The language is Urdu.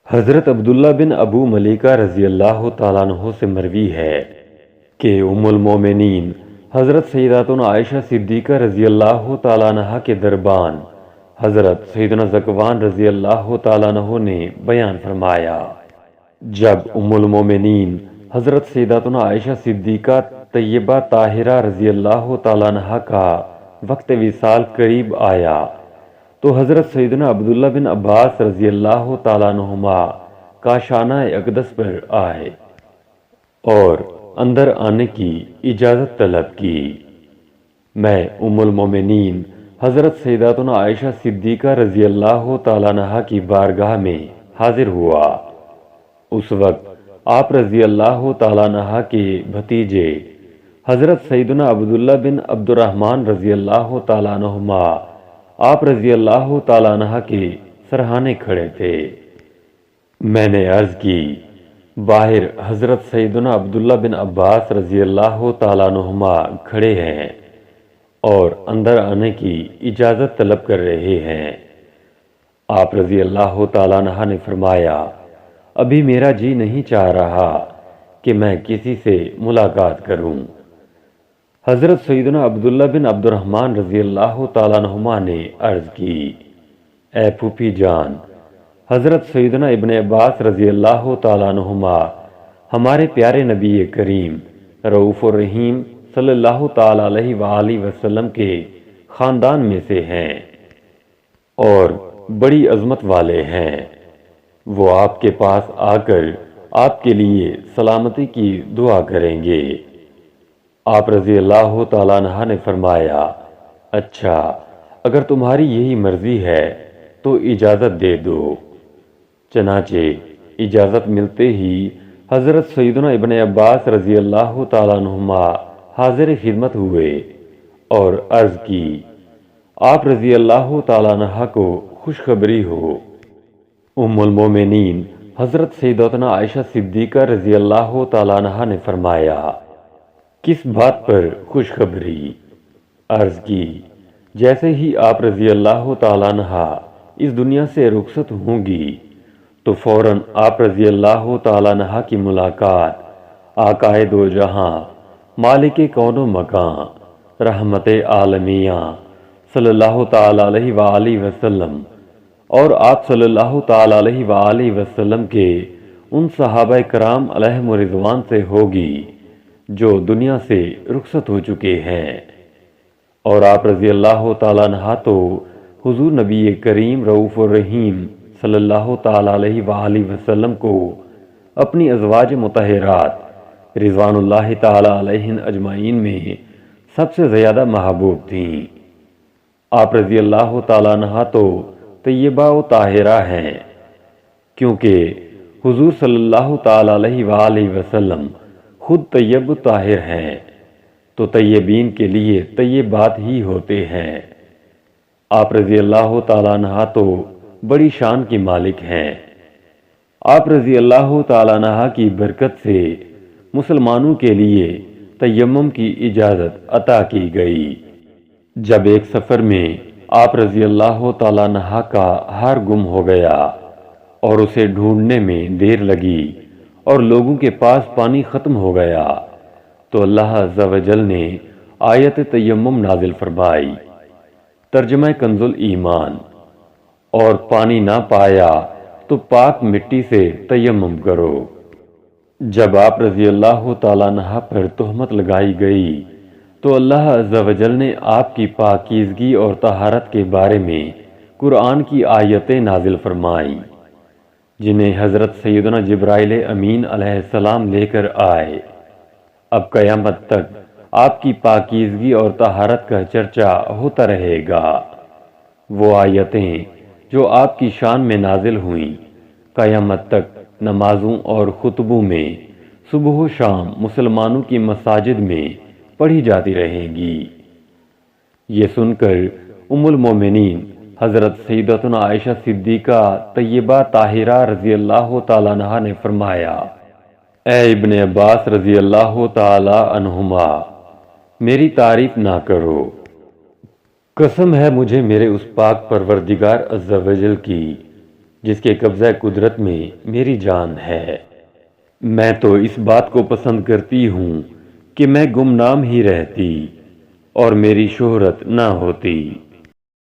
حضرت عبداللہ بن ابو ملیکہ رضی اللہ تعالیٰ عنہ سے مروی ہے کہ ام المومنین حضرت سیداتنا عائشہ صدیقہ رضی اللہ تعالیٰ عنہ کے دربان حضرت سیدنا ذکوان رضی اللہ تعالیٰ عنہ نے بیان فرمایا، جب ام المومنین حضرت سیداتنا عائشہ صدیقہ طیبہ طاہرہ رضی اللہ تعالیٰ عنہ کا وقت وصال قریب آیا تو حضرت سیدنا عبداللہ بن عباس رضی اللہ تعالیٰ عنہما کاشانہ اقدس پر آئے اور اندر آنے کی اجازت طلب کی۔ میں ام المومنین حضرت سیداتنا عائشہ صدیقہ رضی اللہ تعالیٰ عنہ کی بارگاہ میں حاضر ہوا۔ اس وقت آپ رضی اللہ تعالیٰ عنہ کے بھتیجے حضرت سیدنا عبداللہ بن عبد الرحمن رضی اللہ تعالیٰ عنہما آپ رضی اللہ تعالیٰ عنہ کے سرہانے کھڑے تھے۔ میں نے عرض کی، باہر حضرت سیدنا عبداللہ بن عباس رضی اللہ تعالیٰ عنہما کھڑے ہیں اور اندر آنے کی اجازت طلب کر رہے ہیں۔ آپ رضی اللہ تعالیٰ عنہ نے فرمایا، ابھی میرا جی نہیں چاہ رہا کہ میں کسی سے ملاقات کروں۔ حضرت سیدنا عبداللہ بن عبد الرحمن رضی اللہ تعالیٰ عنہما نے عرض کی، اے پھوپھی جان، حضرت سیدنا ابن عباس رضی اللہ تعالیٰ عنہما ہمارے پیارے نبی کریم رؤوف الرحیم صلی اللہ تعالیٰ علیہ وآلہ وسلم کے خاندان میں سے ہیں اور بڑی عظمت والے ہیں۔ وہ آپ کے پاس آ کر آپ کے لیے سلامتی کی دعا کریں گے۔ آپ رضی اللہ تعالیٰ عنہ نے فرمایا، اچھا، اگر تمہاری یہی مرضی ہے تو اجازت دے دو۔ چنانچہ اجازت ملتے ہی حضرت سیدنا ابن عباس رضی اللہ تعالیٰ عنہما حاضر خدمت ہوئے اور عرض کی، آپ رضی اللہ تعالیٰ عنہ کو خوشخبری ہو۔ ام المومنین حضرت سیداتنا عائشہ صدیقہ رضی اللہ تعالیٰ عنہ نے فرمایا، کس بات پر خوشخبری؟ عرض کی، جیسے ہی آپ رضی اللہ تعالیٰ عنہ اس دنیا سے رخصت ہوں گی تو فوراً آپ رضی اللہ تعالیٰ عنہ کی ملاقات آقائے دو جہاں مالک کون و مکان رحمت عالمیہ صلی اللہ تعالیٰ علیہ وآلہ وسلم اور آپ صلی اللہ تعالیٰ علیہ وآلہ وسلم کے ان صحابہ کرام علیہم رضوان سے ہوگی جو دنیا سے رخصت ہو چکے ہیں، اور آپ رضی اللہ تعالیٰ عنہ تو حضور نبی کریم رؤوف الرحیم صلی اللہ تعالیٰ علیہ وآلہ وسلم کو اپنی ازواج مطہرات رضوان اللہ تعالیٰ علیہن اجمعین میں سب سے زیادہ محبوب تھیں۔ آپ رضی اللہ تعالیٰ عنہ تو طیبہ و طاہرہ ہیں، کیونکہ حضور صلی اللہ تعالیٰ علیہ وآلہ وسلم خود طیب و طاہر ہیں، تو طیبین کے لیے طیبات ہی ہوتے ہیں۔ آپ رضی اللہ تعالیٰ عنہ تو بڑی شان کی مالک ہیں۔ آپ رضی اللہ تعالیٰ عنہ کی برکت سے مسلمانوں کے لیے تیمم کی اجازت عطا کی گئی۔ جب ایک سفر میں آپ رضی اللہ تعالیٰ عنہ کا ہار گم ہو گیا اور اسے ڈھونڈنے میں دیر لگی اور لوگوں کے پاس پانی ختم ہو گیا تو اللہ عز و جل نے آیت تیمم نازل فرمائی، ترجمہ کنز الایمان، اور پانی نہ پایا تو پاک مٹی سے تیمم کرو۔ جب آپ رضی اللہ تعالیٰ عنہ پر تہمت لگائی گئی تو اللہ عز و جل نے آپ کی پاکیزگی اور طہارت کے بارے میں قرآن کی آیتیں نازل فرمائیں، جنہیں حضرت سیدنا جبرائیل امین علیہ السلام لے کر آئے۔ اب قیامت تک آپ کی پاکیزگی اور طہارت کا چرچا ہوتا رہے گا۔ وہ آیتیں جو آپ کی شان میں نازل ہوئیں قیامت تک نمازوں اور خطبوں میں صبح و شام مسلمانوں کی مساجد میں پڑھی جاتی رہیں گی۔ یہ سن کر ام المومنین حضرت سیدتنا عائشہ صدیقہ طیبہ طاہرہ رضی اللہ تعالیٰ عنہ نے فرمایا، اے ابن عباس رضی اللہ تعالیٰ عنہما، میری تعریف نہ کرو، قسم ہے مجھے میرے اس پاک پروردگار عز و جل کی جس کے قبضہ قدرت میں میری جان ہے۔ میں تو اس بات کو پسند کرتی ہوں کہ میں گمنام ہی رہتی اور میری شہرت نہ ہوتی۔